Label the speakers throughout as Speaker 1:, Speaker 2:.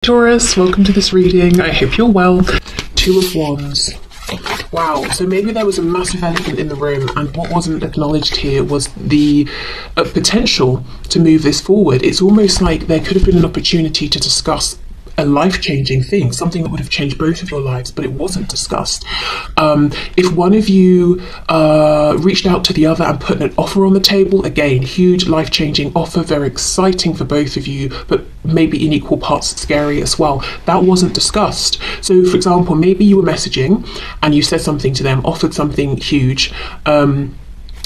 Speaker 1: Taurus, welcome to this reading. I hope you're well. Two of Wands. Wow, so maybe there was a massive elephant in the room, and what wasn't acknowledged here was the potential to move this forward. It's almost like there could have been an opportunity to discuss a life-changing thing, something that would have changed both of your lives, but it wasn't discussed. If one of you reached out to the other and put an offer on the table, again, huge life-changing offer, very exciting for both of you, but maybe in equal parts scary as well. That wasn't discussed. So, for example, maybe you were messaging and you said something to them, offered something huge, then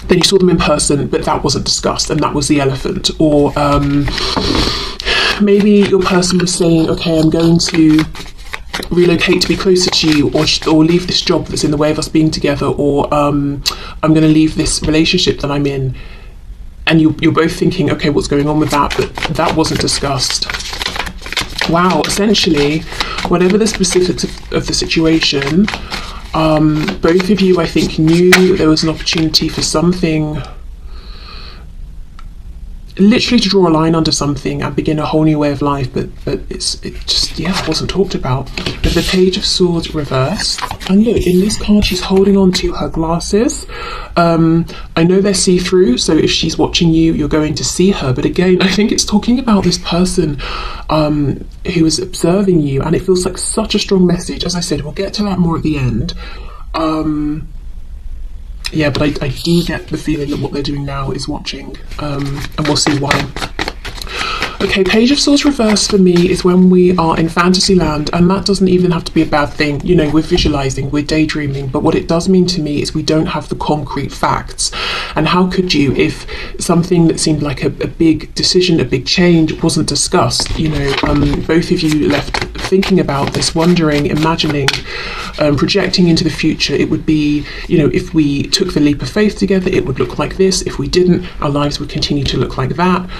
Speaker 1: you saw them in person, but that wasn't discussed, and that was the elephant. Or maybe your person was saying, okay, I'm going to relocate to be closer to you, or leave this job that's in the way of us being together, or I'm going to leave this relationship that I'm in. And you're both thinking, okay, what's going on with that? But that wasn't discussed. Wow, essentially, whatever the specifics of the situation, both of you, I think, knew there was an opportunity for something, literally to draw a line under something and begin a whole new way of life, but it just wasn't talked about. But the Page of Swords reversed, and look, in this card she's holding on to her glasses. I know they're see-through, so if she's watching you, you're going to see her, but again, I think it's talking about this person who is observing you, and it feels like such a strong message. As I said, we'll get to that more at the end. Yeah, but I do get the feeling that what they're doing now is watching, and we'll see why. Okay, Page of Swords reverse for me is when we are in fantasy land, and that doesn't even have to be a bad thing. You know, we're visualizing, we're daydreaming, but what it does mean to me is we don't have the concrete facts. And how could you if something that seemed like a big decision, a big change wasn't discussed? You know, both of you left thinking about this, wondering, imagining, projecting into the future. It would be, you know, if we took the leap of faith together, it would look like this. If we didn't, our lives would continue to look like that.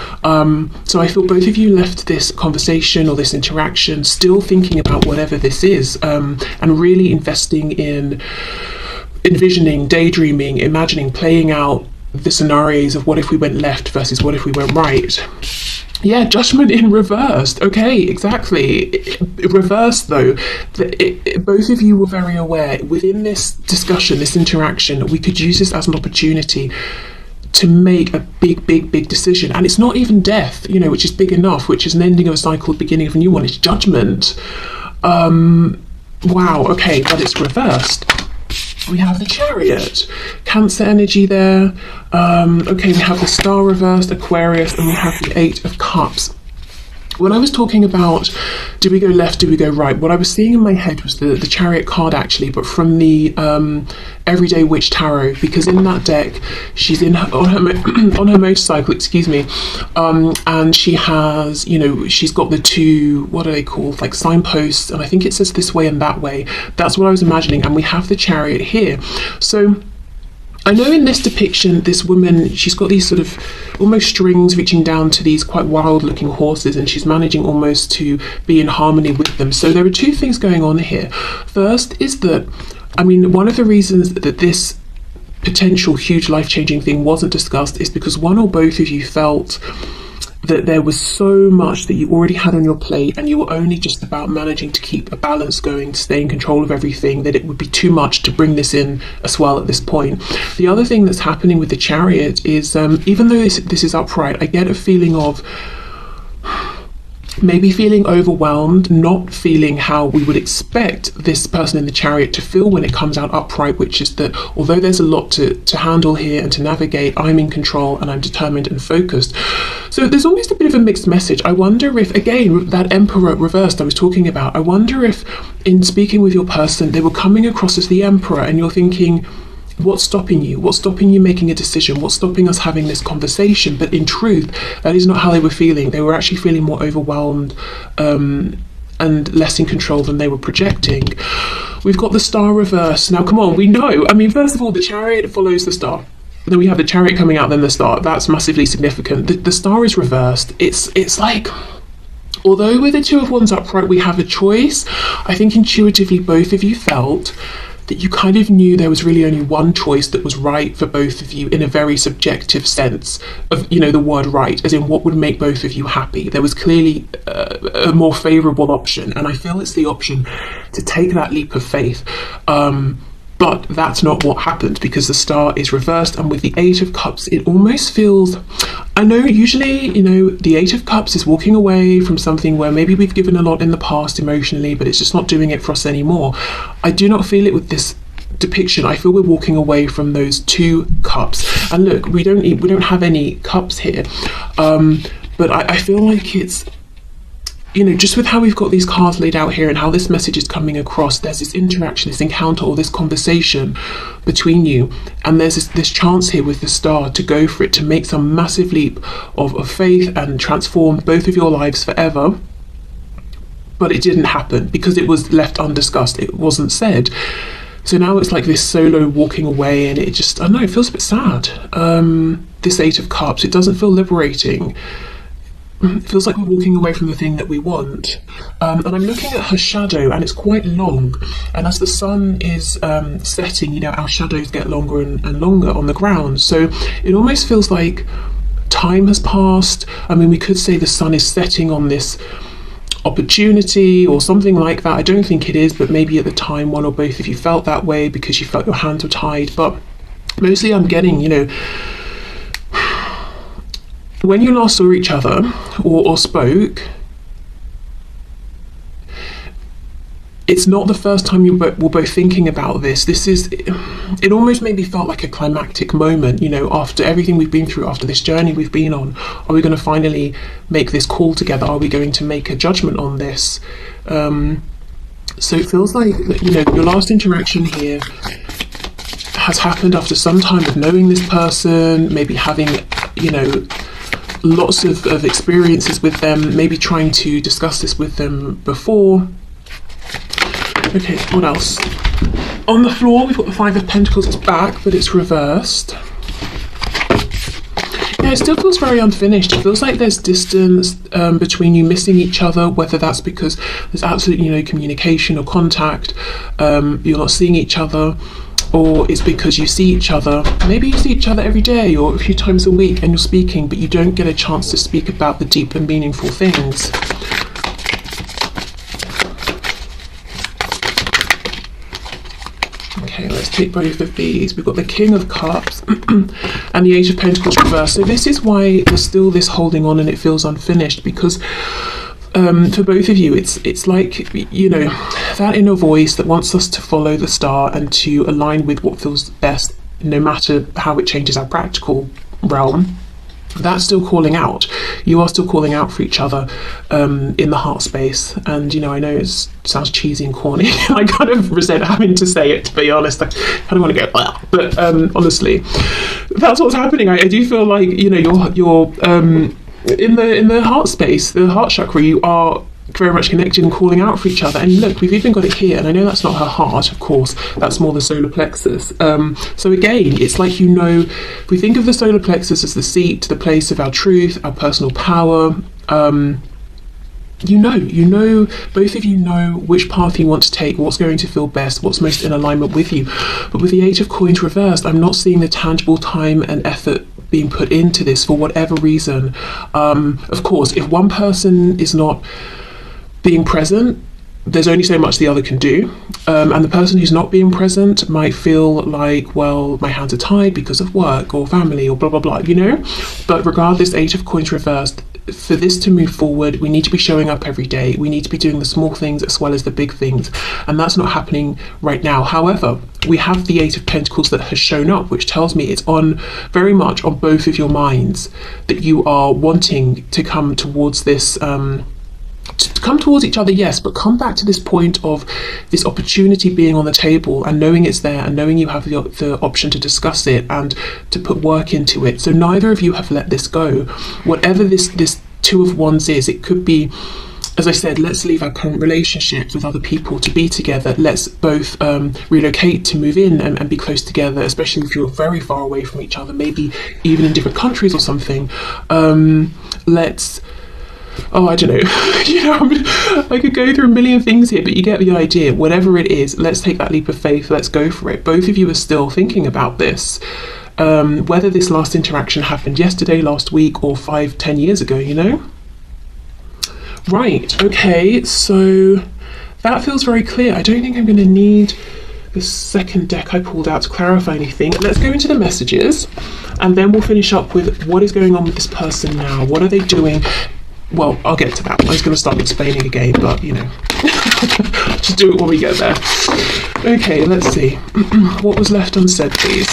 Speaker 1: So I feel both of you left this conversation or this interaction still thinking about whatever this is, and really investing in envisioning, daydreaming, imagining, playing out the scenarios of what if we went left versus what if we went right. Yeah, Judgment in reversed. Okay, exactly. Reversed though, both of you were very aware within this discussion, this interaction, we could use this as an opportunity to make a big decision. And it's not even death, you know, which is big enough, which is an ending of a cycle, the beginning of a new one. It's judgment. Wow, okay, but it's reversed. We have the Chariot, Cancer energy there. Okay, we have the Star reversed, Aquarius, and we have the Eight of Cups. When I was talking about do we go left, do we go right, what I was seeing in my head was the Chariot card actually, but from the Everyday Witch Tarot, because in that deck she's on her motorcycle, excuse me, and she has, you know, she's got the two, what are they called, like signposts, and I think it says this way and that way. That's what I was imagining, and we have the Chariot here. So I know in this depiction, this woman, she's got these sort of almost strings reaching down to these quite wild looking horses, and she's managing almost to be in harmony with them. So there are two things going on here. First is that, I mean, one of the reasons that this potential huge life-changing thing wasn't discussed is because one or both of you felt that there was so much that you already had on your plate, and you were only just about managing to keep a balance going, to stay in control of everything, that it would be too much to bring this in as well at this point. The other thing that's happening with the Chariot is, even though this is upright, I get a feeling of maybe feeling overwhelmed, not feeling how we would expect this person in the Chariot to feel when it comes out upright, which is that although there's a lot to handle here and to navigate, I'm in control and I'm determined and focused. So there's almost a bit of a mixed message. I wonder if, again, that Emperor reversed I was talking about, I wonder if in speaking with your person, they were coming across as the Emperor, and you're thinking, what's stopping you? What's stopping you making a decision? What's stopping us having this conversation? But in truth, that is not how they were feeling. They were actually feeling more overwhelmed and less in control than they were projecting. We've got the Star reverse. Now, come on, we know. I mean, first of all, the Chariot follows the Star. Then we have the Chariot coming out, then the Star. That's massively significant. The Star is reversed. It's like, although with the Two of Wands upright, we have a choice, I think intuitively both of you felt that you kind of knew there was really only one choice that was right for both of you in a very subjective sense of, you know, the word right, as in what would make both of you happy. There was clearly a more favourable option, and I feel it's the option to take that leap of faith. But that's not what happened, because the star is reversed, and with the Eight of Cups, it almost feels, I know usually, you know, the Eight of Cups is walking away from something where maybe we've given a lot in the past emotionally, but it's just not doing it for us anymore. I do not feel it with this depiction. I feel we're walking away from those two cups. And look, we don't have any cups here, but I feel like it's, you know, just with how we've got these cards laid out here and how this message is coming across, there's this interaction, this encounter, or this conversation between you, and there's this chance here with the star to go for it, to make some massive leap of faith and transform both of your lives forever. But it didn't happen because it was left undiscussed, it wasn't said. So now it's like this solo walking away, and it just, I don't know, it feels a bit sad. This Eight of Cups, it doesn't feel liberating. It feels like we're walking away from the thing that we want. And I'm looking at her shadow, and it's quite long. And as the sun is setting, you know, our shadows get longer and longer on the ground. So it almost feels like time has passed. I mean, we could say the sun is setting on this opportunity or something like that. I don't think it is, but maybe at the time one or both of you felt that way because you felt your hands were tied. But mostly I'm getting, you know, when you last saw each other or spoke, it's not the first time you were both thinking about this. It almost maybe felt like a climactic moment, you know, after everything we've been through, after this journey we've been on. Are we going to finally make this call together? Are we going to make a judgment on this? So it feels like, you know, your last interaction here has happened after some time of knowing this person, maybe having, you know, lots of experiences with them, maybe trying to discuss this with them before. Okay, what else? On the floor, we've got the Five of Pentacles. It's back, but it's reversed. Yeah, it still feels very unfinished. It feels like there's distance between you, missing each other, whether that's because there's absolutely no communication or contact, you're not seeing each other, or it's because you see each other, maybe you see each other every day or a few times a week and you're speaking, but you don't get a chance to speak about the deep and meaningful things. Okay, let's take both of these. We've got the King of Cups and the Eight of Pentacles reversed. So this is why there's still this holding on and it feels unfinished, because for both of you, it's like, you know, that inner voice that wants us to follow the star and to align with what feels best, no matter how it changes our practical realm. That's still calling out. You are still calling out for each other in the heart space. And, you know, I know it sounds cheesy and corny. I kind of resent having to say it, to be honest. I kind of want to go, well, but honestly, that's what's happening. I do feel like, you know, you're in the heart space, the heart chakra, you are very much connected and calling out for each other. And look, we've even got it here, and I know that's not her heart, of course, that's more the solar plexus. So again, it's like, you know, if we think of the solar plexus as the seat, the place of our truth, our personal power, you know, both of you know which path you want to take, what's going to feel best, what's most in alignment with you. But with the Eight of Coins reversed, I'm not seeing the tangible time and effort being put into this for whatever reason. Of course, if one person is not being present, there's only so much the other can do, and the person who's not being present might feel like, well, my hands are tied because of work or family or blah blah blah, you know. But regardless, Eight of Coins reversed, for this to move forward, we need to be showing up every day. We need to be doing the small things as well as the big things, and that's not happening right now. However, we have the Eight of Pentacles that has shown up, which tells me it's on very much on both of your minds, that you are wanting to come towards this to come towards each other, yes, but come back to this point of this opportunity being on the table and knowing it's there and knowing you have the option to discuss it and to put work into it. So neither of you have let this go. Whatever this Two of Wands is, it could be, as I said, let's leave our current relationships with other people to be together. Let's both relocate to move in and be close together, especially if you're very far away from each other, maybe even in different countries or something. Let's oh, I don't know. I could go through a million things here, but you get the idea. Whatever it is, let's take that leap of faith. Let's go for it. Both of you are still thinking about this. Whether this last interaction happened yesterday, last week, or 5-10 years ago, Right, okay, so that feels very clear. I don't think I'm going to need the second deck I pulled out to clarify anything. Let's go into the messages, and then we'll finish up with what is going on with this person now. What are they doing? Well, I'll get to that. I was going to start explaining again, but, just do it when we get there. Okay, let's see. What was left unsaid, please?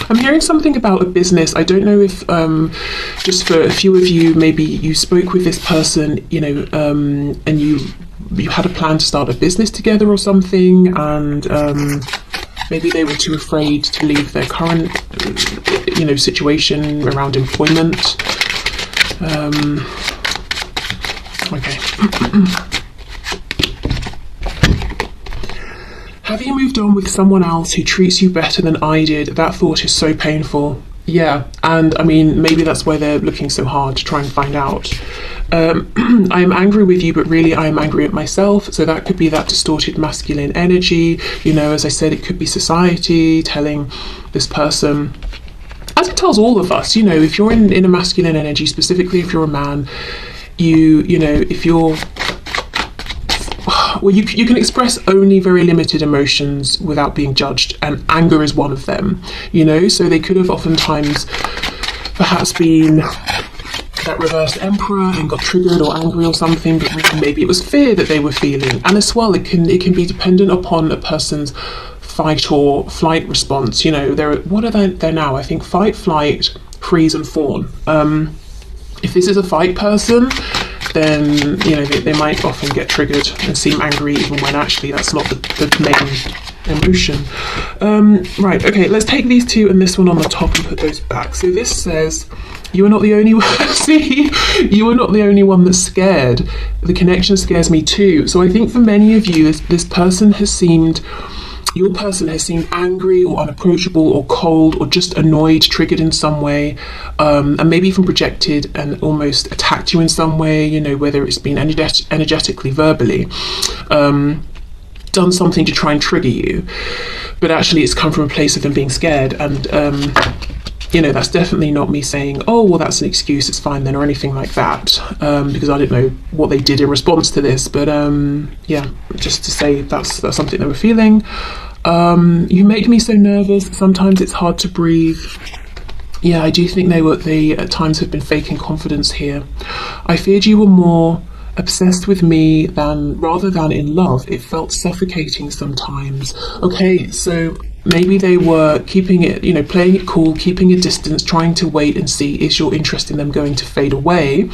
Speaker 1: I'm hearing something about a business. I don't know if, just for a few of you, maybe you spoke with this person, and you had a plan to start a business together or something, and maybe they were too afraid to leave their current, situation around employment. Okay. Have you moved on with someone else who treats you better than I did? That thought is so painful. Yeah, and I mean, maybe that's why they're looking so hard to try and find out. I am angry with you, but really I am angry at myself. So that could be that distorted masculine energy. As I said, it could be society telling this person, as it tells all of us, if you're in a masculine energy, specifically if you're a man, if you're, well, you can express only very limited emotions without being judged, and anger is one of them, so they could have oftentimes perhaps been that reversed emperor and got triggered or angry or something, but really maybe it was fear that they were feeling. And as well, it can be dependent upon a person's fight or flight response. What are they now? I think fight, flight, freeze and fawn. If this is a fight person, then they might often get triggered and seem angry even when actually that's not the main emotion. Right, okay, let's take these two and this one on the top and put those back. So this says, you are not the only one. See, you are not the only one that's scared. The connection scares me too. So I think for many of you, this person has seemed, your person has seemed angry or unapproachable or cold or just annoyed, triggered in some way, and maybe even projected and almost attacked you in some way, whether it's been energetically, verbally, done something to try and trigger you. But actually it's come from a place of them being scared, and that's definitely not me saying, oh, well, that's an excuse, it's fine then, or anything like that, because I don't know what they did in response to this, but yeah, just to say that's something they were feeling. You make me so nervous, sometimes it's hard to breathe. Yeah, I do think they at times have been faking confidence here. I feared you were more obsessed with me rather than in love. It felt suffocating sometimes. Okay, so maybe they were keeping it, playing it cool, keeping a distance, trying to wait and see, is your interest in them going to fade away?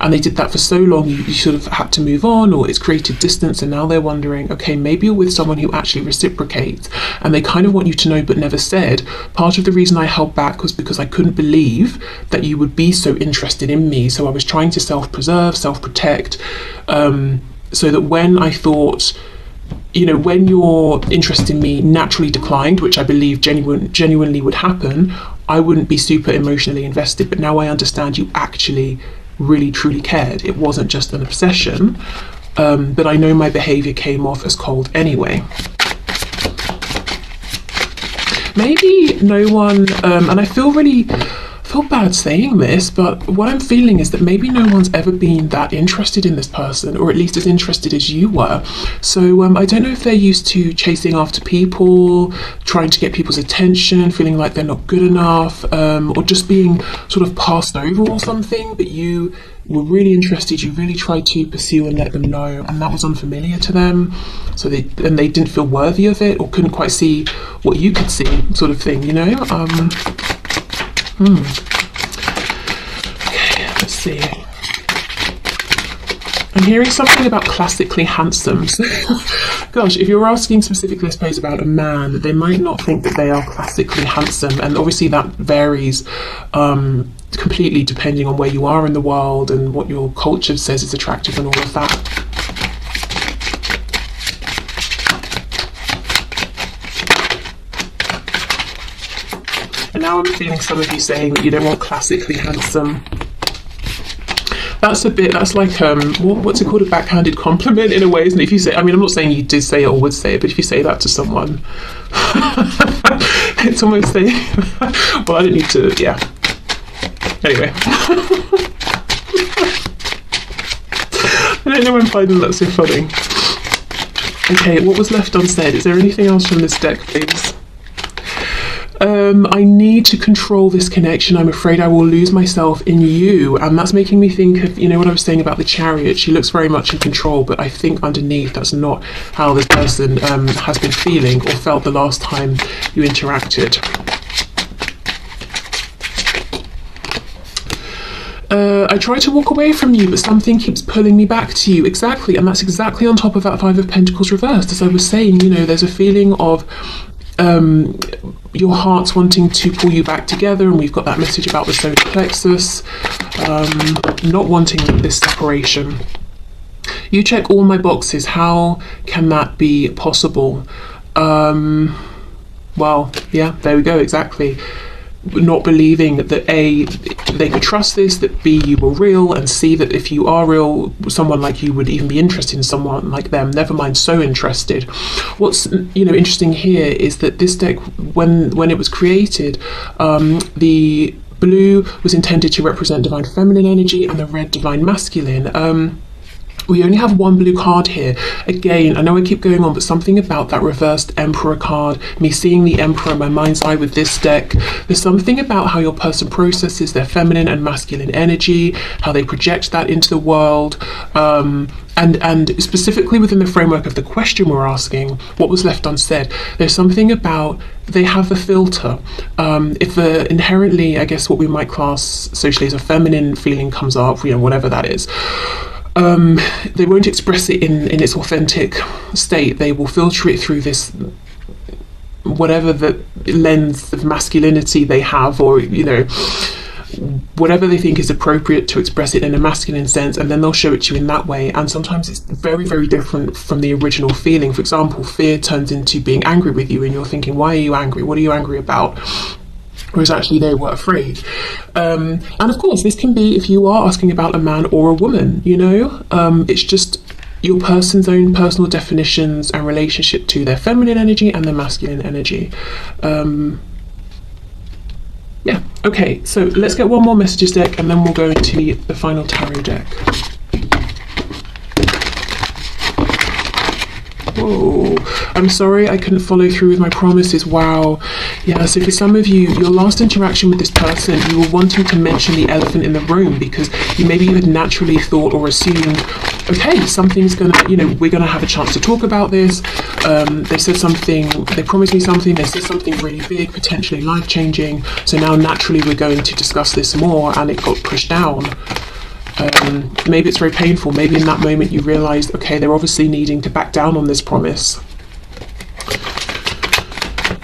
Speaker 1: And they did that for so long, you sort of had to move on, or it's created distance, and now they're wondering, okay, maybe you're with someone who actually reciprocates, and they kind of want you to know but never said. Part of the reason I held back was because I couldn't believe that you would be so interested in me, so I was trying to self-preserve, self-protect, so that when I thought, when your interest in me naturally declined, which I believe genuinely would happen, I wouldn't be super emotionally invested. But now I understand you actually really truly cared. It wasn't just an obsession, but I know my behavior came off as cold anyway. Maybe no one, and I feel bad saying this, but what I'm feeling is that maybe no one's ever been that interested in this person, or at least as interested as you were. So I don't know if they're used to chasing after people, trying to get people's attention, feeling like they're not good enough, or just being sort of passed over or something, but you were really interested, you really tried to pursue and let them know, and that was unfamiliar to them, so they didn't feel worthy of it, or couldn't quite see what you could see, sort of thing, Okay, let's see. I'm hearing something about classically handsome. So, gosh, if you're asking specifically, I suppose, about a man, they might not think that they are classically handsome. And obviously that varies completely depending on where you are in the world and what your culture says is attractive and all of that. And now I'm feeling some of you saying that you don't want classically handsome. That's like, what's it called, a backhanded compliment in a way, isn't it? If you say, I mean, I'm not saying you did say it or would say it, but if you say that to someone, it's almost saying, well, I don't need to, yeah. Anyway. I don't know why I'm finding that so funny. Okay, what was left unsaid? Is there anything else from this deck, please? I need to control this connection. I'm afraid I will lose myself in you. And that's making me think of, you know, what I was saying about the Chariot. She looks very much in control, but I think underneath that's not how this person has been feeling or felt the last time you interacted. I try to walk away from you, but something keeps pulling me back to you. Exactly, and that's exactly on top of that Five of Pentacles reversed. As I was saying, you know, there's a feeling of your heart's wanting to pull you back together, and we've got that message about the solar plexus, not wanting this separation. You check all my boxes. How can that be possible? Well, yeah, there we go, exactly. Not believing that A, they could trust this, that B, you were real, and C, that if you are real, someone like you would even be interested in someone like them, never mind so interested. What's, you know, interesting here is that this deck, when it was created, the blue was intended to represent divine feminine energy and the red divine masculine. We only have one blue card here. Again, I know I keep going on, but something about that reversed Emperor card, me seeing the Emperor in my mind's eye with this deck, there's something about how your person processes their feminine and masculine energy, how they project that into the world, and specifically within the framework of the question we're asking, what was left unsaid, there's something about they have the filter. If inherently, I guess what we might class socially as a feminine feeling comes up, you know, whatever that is, they won't express it in its authentic state. They will filter it through this, whatever the lens of masculinity they have, or, you know, whatever they think is appropriate to express it in a masculine sense, and then they'll show it to you in that way. And sometimes it's very, very different from the original feeling. For example, fear turns into being angry with you, and you're thinking, why are you angry? What are you angry about? Whereas actually they were afraid. And of course, this can be if you are asking about a man or a woman, you know, it's just your person's own personal definitions and relationship to their feminine energy and their masculine energy. Yeah, okay, so let's get one more messages deck and then we'll go into the final tarot deck. Whoa, I'm sorry I couldn't follow through with my promises. Wow. Yeah, so for some of you, your last interaction with this person, you were wanting to mention the elephant in the room because maybe you had naturally thought or assumed, okay, something's gonna, you know, we're gonna have a chance to talk about this. They said something, they promised me something, they said something really big, potentially life-changing. So now naturally we're going to discuss this more, and it got pushed down. Maybe it's very painful. Maybe in that moment you realised, okay, they're obviously needing to back down on this promise.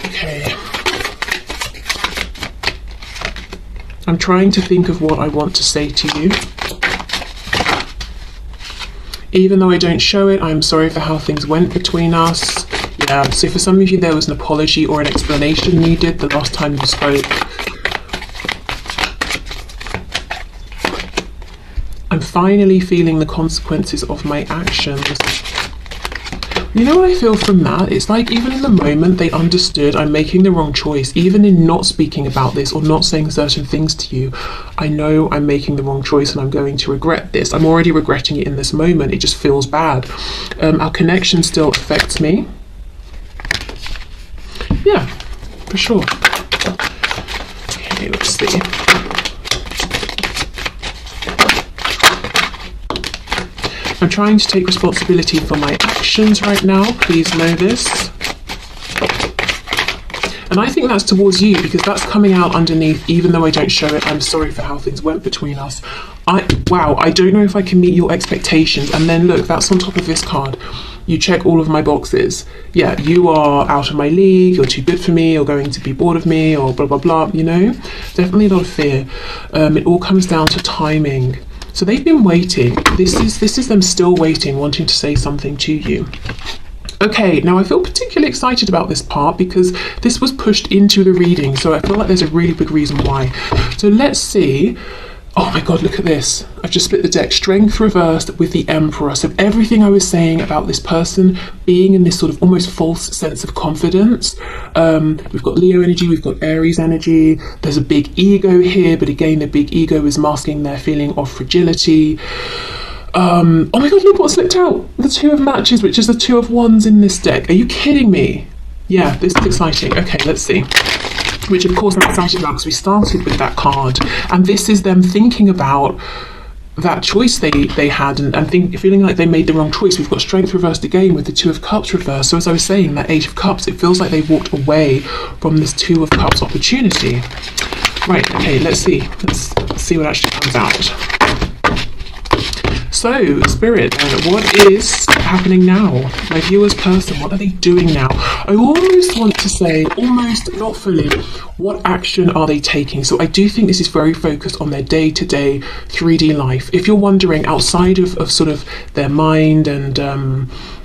Speaker 1: Okay. I'm trying to think of what I want to say to you. Even though I don't show it, I'm sorry for how things went between us. Yeah, so for some of you there was an apology or an explanation needed the last time you spoke. I'm finally feeling the consequences of my actions. You know what I feel from that? It's like even in the moment they understood I'm making the wrong choice. Even in not speaking about this or not saying certain things to you, I know I'm making the wrong choice and I'm going to regret this. I'm already regretting it in this moment. It just feels bad. Our connection still affects me. Yeah, for sure. Okay, let's see. I'm trying to take responsibility for my actions right now, please know this. And I think that's towards you because that's coming out underneath, even though I don't show it, I'm sorry for how things went between us. Wow, I don't know if I can meet your expectations. And then look, that's on top of this card. You check all of my boxes. Yeah, you are out of my league, you're too good for me, you're going to be bored of me, or blah, blah, blah, you know? Definitely a lot of fear. It all comes down to timing. So they've been waiting. This is them still waiting, wanting to say something to you. Okay, now I feel particularly excited about this part because this was pushed into the reading, so I feel like there's a really big reason why. So let's see. Oh my god, look at this. I've just split the deck. Strength reversed with the Emperor. So everything I was saying about this person being in this sort of almost false sense of confidence. We've got Leo energy, we've got Aries energy. There's a big ego here, but again, the big ego is masking their feeling of fragility. Oh my god, look what slipped out. The Two of Matches, which is the Two of Wands in this deck. Are you kidding me? Yeah, this is exciting. Okay, let's see. Which of course I'm excited about because we started with that card, and this is them thinking about that choice they had and feeling like they made the wrong choice. We've got Strength reversed again with the Two of Cups reversed. So as I was saying, that Eight of Cups, it feels like they walked away from this Two of Cups opportunity. Right, okay, let's see what actually comes out. So, Spirit, what is happening now? My viewer's person, what are they doing now? I almost want to say, almost not fully, what action are they taking? So I do think this is very focused on their day-to-day 3D life. If you're wondering, outside of sort of their mind and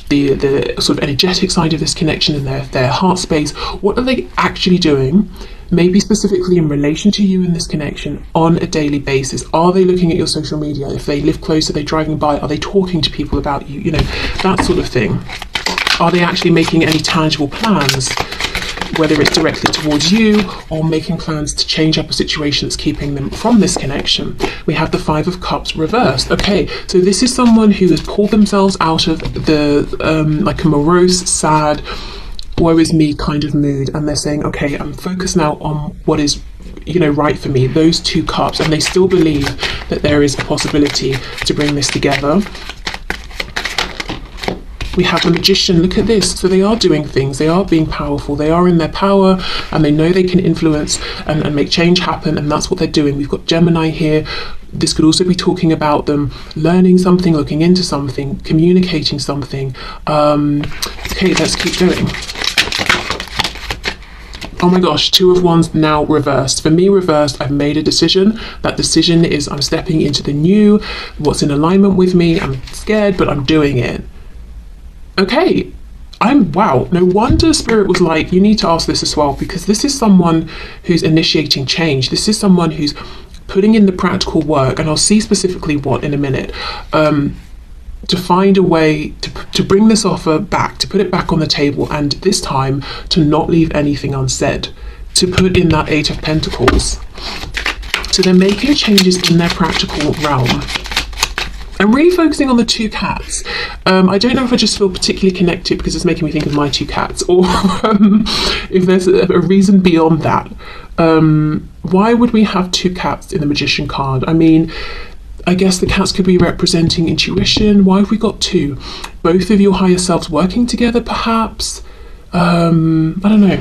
Speaker 1: the sort of energetic side of this connection and their heart space, what are they actually doing? Maybe specifically in relation to you in this connection on a daily basis. Are they looking at your social media? If they live close, are they driving by? Are they talking to people about you? You know, that sort of thing. Are they actually making any tangible plans, whether it's directly towards you or making plans to change up a situation that's keeping them from this connection? We have the Five of Cups reversed. Okay, so this is someone who has pulled themselves out of the like a morose, sad, woe is me kind of mood, and they're saying, okay, I'm focused now on what is, you know, right for me, those two cups, and they still believe that there is a possibility to bring this together. We have the Magician. Look at this. So they are doing things, they are being powerful, they are in their power, and they know they can influence and make change happen, and that's what they're doing. We've got Gemini here. This could also be talking about them learning something, looking into something, communicating something. Okay, let's keep going. Oh my gosh, Two of Wands now reversed. For me, reversed, I've made a decision. That decision is I'm stepping into the new, what's in alignment with me. I'm scared, but I'm doing it. Okay, wow, no wonder Spirit was like, you need to ask this as well, because this is someone who's initiating change. This is someone who's putting in the practical work, and I'll see specifically what in a minute, to find a way to bring this offer back, to put it back on the table, and this time to not leave anything unsaid, to put in that Eight of Pentacles. So they're making changes in their practical realm. I'm really focusing on the two cats. I don't know if I just feel particularly connected because it's making me think of my two cats, or if there's a reason beyond that. Why would we have two cats in the Magician card? I mean, I guess the cats could be representing intuition. Why have we got two? Both of your higher selves working together, perhaps? I don't know.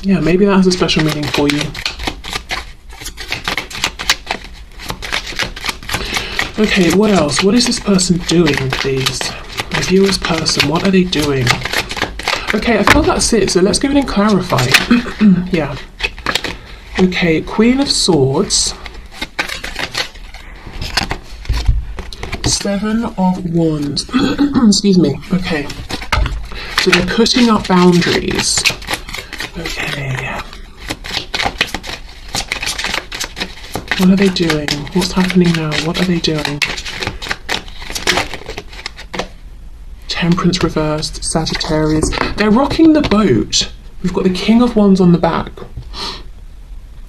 Speaker 1: Yeah, maybe that has a special meaning for you. Okay, what else? What is this person doing, please? My viewer's person, what are they doing? Okay, I feel that's it, so let's go in and clarify. Yeah. Okay, Queen of Swords. Seven of Wands. Excuse me. Okay. So they're putting up boundaries. Okay. What are they doing? What's happening now? What are they doing? Temperance reversed, Sagittarius. They're rocking the boat. We've got the King of Wands on the back.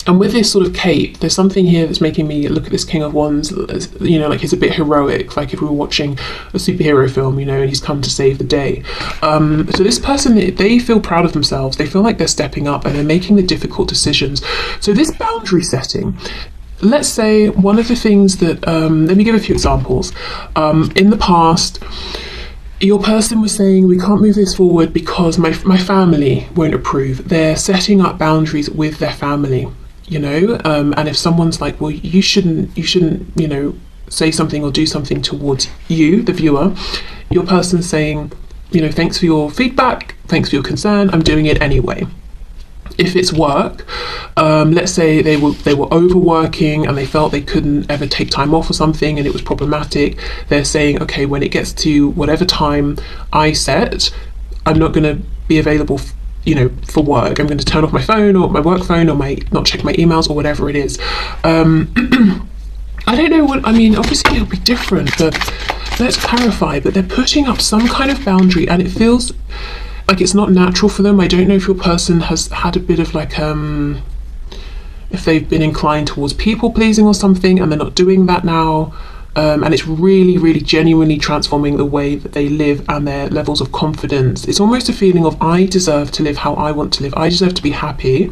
Speaker 1: And with this sort of cape, there's something here that's making me look at this King of Wands, you know, like he's a bit heroic, like if we were watching a superhero film, you know, and he's come to save the day. So this person, they feel proud of themselves. They feel like they're stepping up and they're making the difficult decisions. So this boundary setting, let's say one of the things that, let me give a few examples. In the past, your person was saying, we can't move this forward because my family won't approve. They're setting up boundaries with their family. you know, and if someone's like, well, you shouldn't, you know, say something or do something towards you, the viewer, your person's saying, you know, thanks for your feedback, thanks for your concern, I'm doing it anyway. If it's work, let's say they were overworking and they felt they couldn't ever take time off or something and it was problematic, they're saying, okay, when it gets to whatever time I set, I'm not going to be available, you know, for work. I'm going to turn off my phone or my work phone or not check my emails or whatever it is. I don't know what, I mean, obviously it'll be different, but let's clarify, but they're putting up some kind of boundary and it feels like it's not natural for them. I don't know if your person has had a bit of like, if they've been inclined towards people pleasing or something and they're not doing that now. And it's really, really genuinely transforming the way that they live and their levels of confidence. It's almost a feeling of, I deserve to live how I want to live. I deserve to be happy.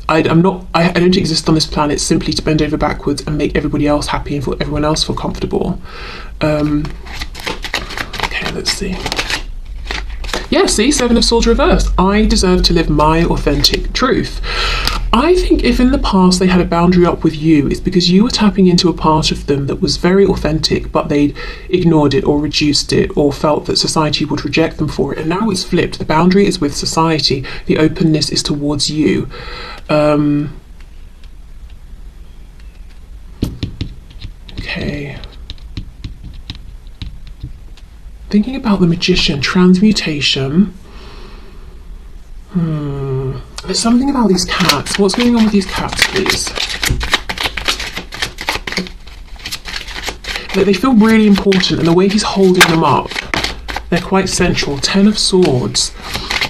Speaker 1: I don't exist on this planet simply to bend over backwards and make everybody else happy and for everyone else feel comfortable. Okay, let's see. Yeah, see, Seven of Swords reversed. I deserve to live my authentic truth. I think if in the past they had a boundary up with you, it's because you were tapping into a part of them that was very authentic, but they'd ignored it or reduced it or felt that society would reject them for it. And now it's flipped. The boundary is with society. The openness is towards you. Okay. Thinking about the Magician, transmutation. There's something about these cats. What's going on with these cats, please? They feel really important, and the way he's holding them up, they're quite central. 10 of Swords.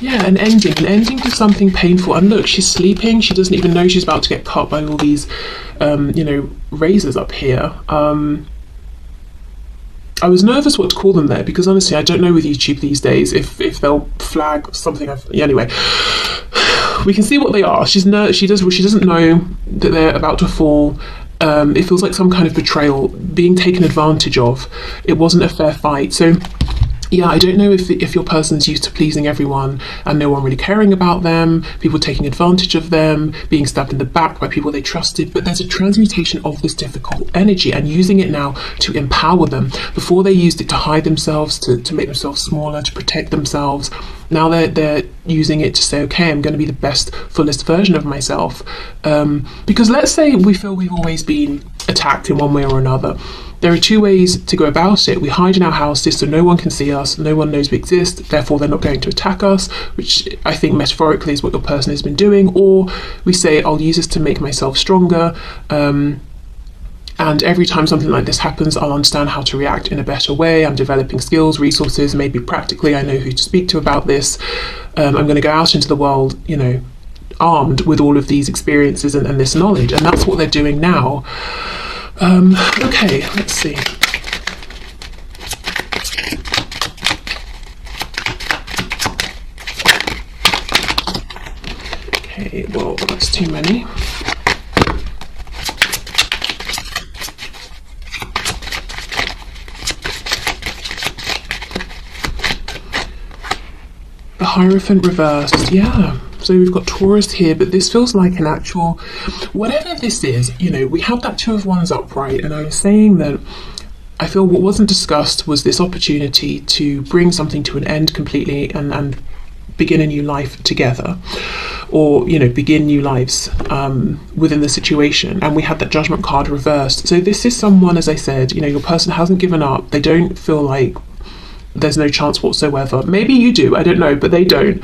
Speaker 1: Yeah, an ending to something painful. And look, she's sleeping. She doesn't even know she's about to get cut by all these, you know, razors up here. I was nervous what to call them there because honestly, I don't know with YouTube these days if they'll flag something. Anyway, we can see what they are. She doesn't know that they're about to fall. It feels like some kind of betrayal, being taken advantage of. It wasn't a fair fight. So yeah, I don't know if your person's used to pleasing everyone and no one really caring about them, people taking advantage of them, being stabbed in the back by people they trusted, but there's a transmutation of this difficult energy and using it now to empower them. Before they used it to hide themselves, to make themselves smaller, to protect themselves. Now they're using it to say, okay, I'm going to be the best, fullest version of myself. Because let's say we feel we've always been attacked in one way or another. There are two ways to go about it. We hide in our houses so no one can see us, no one knows we exist, therefore they're not going to attack us, which I think metaphorically is what your person has been doing. Or we say, I'll use this to make myself stronger, and every time something like this happens, I'll understand how to react in a better way. I'm developing skills, resources, maybe practically I know who to speak to about this. I'm going to go out into the world, you know, armed with all of these experiences and this knowledge, and that's what they're doing now. Okay, let's see. Okay, well, that's too many. The Hierophant reversed, yeah. So we've got Taurus here, but this feels like an actual, whatever this is, you know, we have that Two of Wands upright, and I was saying that I feel what wasn't discussed was this opportunity to bring something to an end completely and begin a new life together, or, you know, begin new lives within the situation. And we had that Judgment card reversed. So this is someone, as I said, you know, your person hasn't given up. They don't feel like there's no chance whatsoever. Maybe you do, I don't know, but they don't.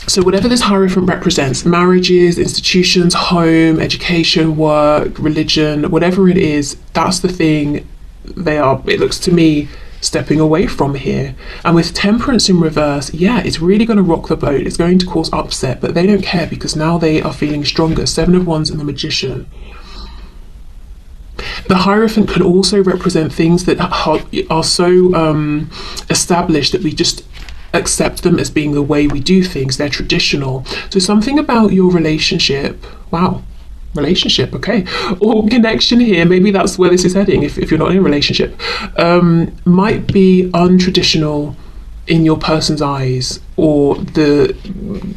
Speaker 1: So whatever this Hierophant represents, marriages, institutions, home, education, work, religion, whatever it is, that's the thing they are, it looks to me, stepping away from here. And with Temperance in reverse, yeah, it's really going to rock the boat. It's going to cause upset, but they don't care because now they are feeling stronger. Seven of Wands and the Magician. The Hierophant can also represent things that are so established that we just accept them as being the way we do things. They're traditional. So something about your relationship, wow, relationship, okay, or connection here, maybe that's where this is heading if you're not in a relationship, might be untraditional in your person's eyes, or the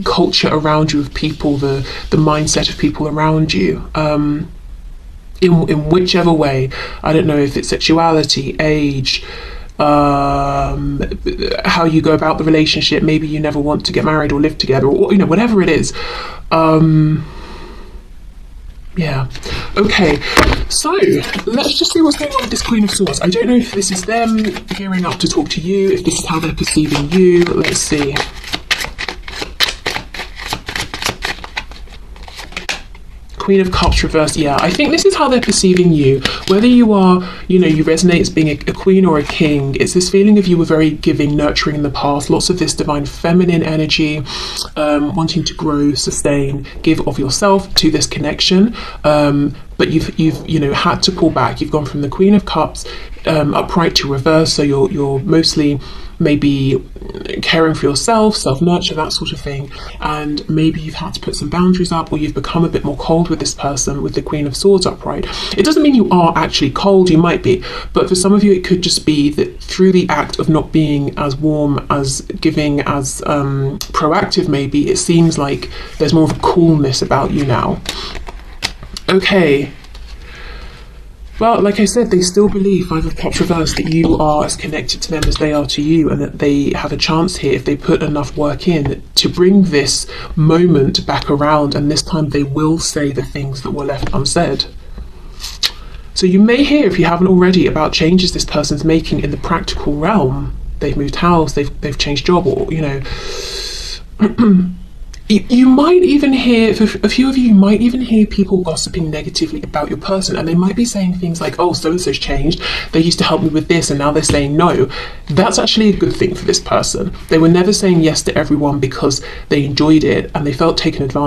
Speaker 1: culture around you of people, the mindset of people around you, in whichever way. I don't know if it's sexuality, age, how you go about the relationship. Maybe you never want to get married or live together, or whatever it is. Yeah. Okay, so let's just see what's going on with this Queen of Swords. I don't know if this is them gearing up to talk to you, if this is how they're perceiving you. Let's see. Queen of Cups reversed. Yeah, I think this is how they're perceiving you. Whether you are, you resonate as being a queen or a king, it's this feeling of you were very giving, nurturing in the past. Lots of this divine feminine energy, wanting to grow, sustain, give of yourself to this connection. But you've had to pull back. You've gone from the Queen of Cups upright to reverse. So you're mostly maybe caring for yourself, self-nurture, that sort of thing, and maybe you've had to put some boundaries up, or you've become a bit more cold with this person with the Queen of Swords upright. It doesn't mean you are actually cold, you might be, but for some of you it could just be that through the act of not being as warm, as giving, as proactive, maybe it seems like there's more of a coolness about you now. Okay. Well, like I said, they still believe, Five of Cups reversed, that you are as connected to them as they are to you, and that they have a chance here if they put enough work in to bring this moment back around, and this time they will say the things that were left unsaid. So you may hear, if you haven't already, about changes this person's making in the practical realm. They've moved house, they've changed job, or, You might even hear, for a few of you, might even hear people gossiping negatively about your person, and they might be saying things like, oh, so-and-so's changed, they used to help me with this and now they're saying no. That's actually a good thing for this person. They were never saying yes to everyone because they enjoyed it and they felt taken advantage